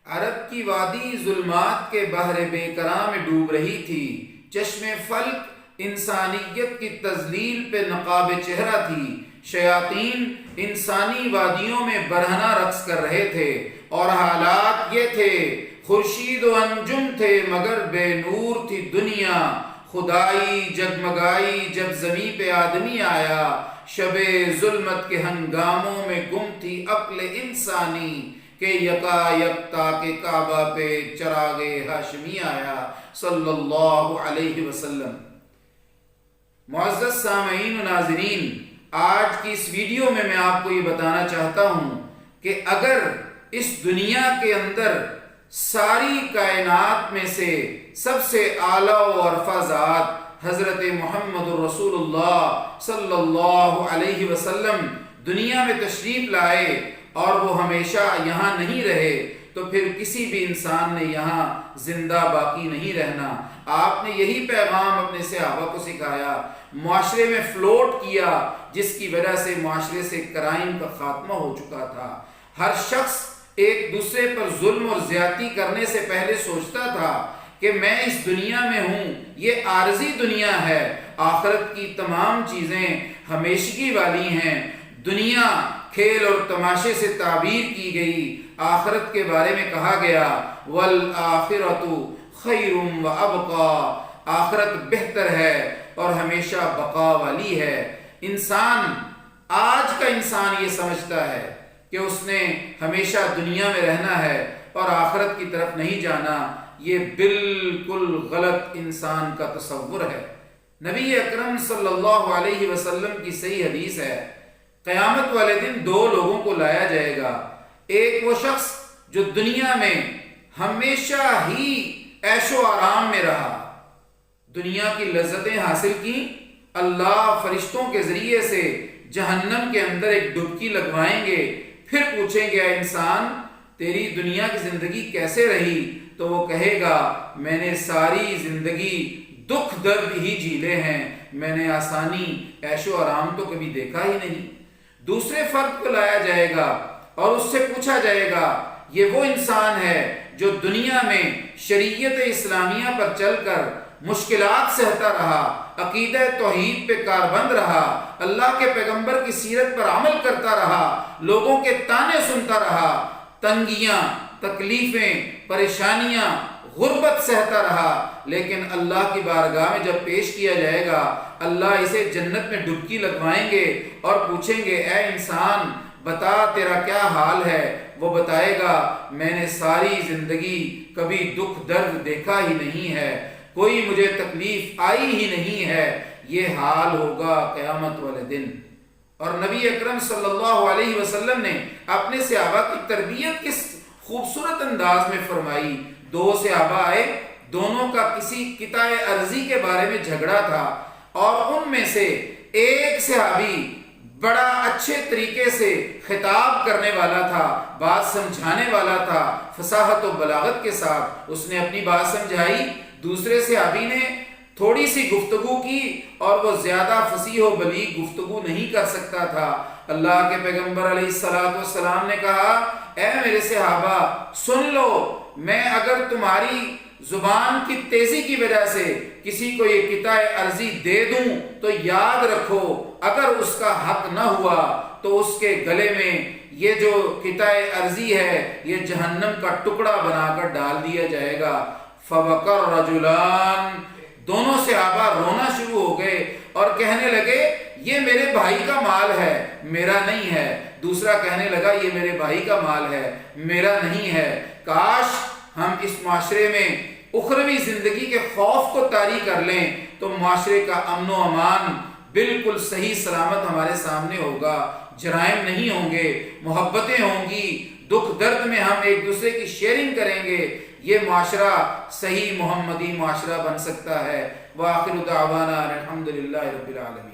عرب کی وادی ظلمات کے بحر بے کرام میں ڈوب رہی تھی، چشم فلک انسانیت کی تذلیل پہ نقاب چہرہ تھی، شیاطین انسانی وادیوں میں برہنہ رقص کر رہے تھے، اور حالات یہ تھے خورشید و انجم تھے مگر بے نور تھی دنیا، خدائی جگمگائی جب زمیں پہ آدمی آیا، شب ظلمت کے ہنگاموں میں گم تھی عقل انسانی، کہ یکا یک تاکہ کعبہ پہ چراغ ہاشمی آیا صلی اللہ علیہ وسلم۔ معزز سامعین و ناظرین، آج کی اس ویڈیو میں آپ کو یہ بتانا چاہتا ہوں کہ اگر اس دنیا کے اندر ساری کائنات میں سے سب سے اعلیٰ و عرفہ ذات حضرت محمد رسول اللہ صلی اللہ علیہ وسلم دنیا میں تشریف لائے اور وہ ہمیشہ یہاں نہیں رہے تو پھر کسی بھی انسان نے یہاں زندہ باقی نہیں رہنا۔ آپ نے یہی پیغام اپنے صحابہ کو سکھایا، معاشرے میں فلوٹ کیا، جس کی وجہ سے معاشرے سے کرائم کا خاتمہ ہو چکا تھا۔ ہر شخص ایک دوسرے پر ظلم اور زیادتی کرنے سے پہلے سوچتا تھا کہ میں اس دنیا میں ہوں، یہ عارضی دنیا ہے، آخرت کی تمام چیزیں ہمیشگی والی ہیں۔ دنیا کھیل اور تماشے سے تعبیر کی گئی، آخرت کے بارے میں کہا گیا وَالْآخِرَةُ خَيْرٌ وَأَبْقَى، آخرت بہتر ہے اور ہمیشہ بقا والی ہے۔ آج کا انسان یہ سمجھتا ہے کہ اس نے ہمیشہ دنیا میں رہنا ہے اور آخرت کی طرف نہیں جانا، یہ بالکل غلط انسان کا تصور ہے۔ نبی اکرم صلی اللہ علیہ وسلم کی صحیح حدیث ہے، قیامت والے دن دو لوگوں کو لایا جائے گا، ایک وہ شخص جو دنیا میں ہمیشہ ہی عیش و آرام میں رہا، دنیا کی لذتیں حاصل کی، اللہ فرشتوں کے ذریعے سے جہنم کے اندر ایک ڈبکی لگوائیں گے، پھر پوچھیں گے اے انسان تیری دنیا کی زندگی کیسے رہی؟ تو وہ کہے گا میں نے ساری زندگی دکھ درد ہی جھیلے ہیں، میں نے آسانی عیش و آرام تو کبھی دیکھا ہی نہیں۔ دوسرے فرد کو لایا جائے گا اور اس سے پوچھا جائے گا، یہ وہ انسان ہے جو دنیا میں شریعت اسلامیہ پر چل کر مشکلات سہتا رہا، عقیدہ توحید پہ کاربند رہا، اللہ کے پیغمبر کی سیرت پر عمل کرتا رہا، لوگوں کے طعنے سنتا رہا، تنگیاں، تکلیفیں، پریشانیاں، غربت سہتا رہا، لیکن اللہ کی بارگاہ میں جب پیش کیا جائے گا اللہ اسے جنت میں ڈبکی لگوائیں گے اور پوچھیں گے اے انسان بتا تیرا کیا حال ہے؟ وہ بتائے گا میں نے ساری زندگی کبھی دکھ درد دیکھا ہی نہیں ہے، کوئی مجھے تکلیف آئی ہی نہیں ہے۔ یہ حال ہوگا قیامت والے دن۔ اور نبی اکرم صلی اللہ علیہ وسلم نے اپنے صحابہ کی تربیت کس خوبصورت انداز میں فرمائی۔ دو صحابہ آئے، دونوں کا کسی قطع ارضی کے بارے میں جھگڑا تھا، اور ان میں سے ایک صحابی بڑا اچھے طریقے سے خطاب کرنے والا تھا، بات سمجھانے والا تھا، فصاحت و بلاغت کے ساتھ اس نے اپنی بات سمجھائی۔ دوسرے صحابی نے تھوڑی سی گفتگو کی اور وہ زیادہ فصیح و بلیغ گفتگو نہیں کر سکتا تھا۔ اللہ کے پیغمبر علیہ السلام نے کہا اے میرے صحابہ سن لو، میں اگر تمہاری زبان کی تیزی کی وجہ سے کسی کو یہ قطع ارضی دے دوں تو یاد رکھو اگر اس کا حق نہ ہوا تو اس کے گلے میں یہ جو قطع ارضی ہے یہ جہنم کا ٹکڑا بنا کر ڈال دیا جائے گا۔ فبکر رجلان، دونوں صحابہ رونا شروع ہو گئے اور کہنے لگے یہ میرے بھائی کا مال ہے میرا نہیں ہے۔ دوسرا کہنے لگا یہ میرے بھائی کا مال ہے میرا نہیں ہے۔ کاش ہم اس معاشرے میں اخروی زندگی کے خوف کو طاری کر لیں تو معاشرے کا امن و امان بالکل صحیح سلامت ہمارے سامنے ہوگا، جرائم نہیں ہوں گے، محبتیں ہوں گی، دکھ درد میں ہم ایک دوسرے کی شیئرنگ کریں گے، یہ معاشرہ صحیح محمدی معاشرہ بن سکتا ہے۔ وآخر دعوانا الحمدللہ رب العالمین۔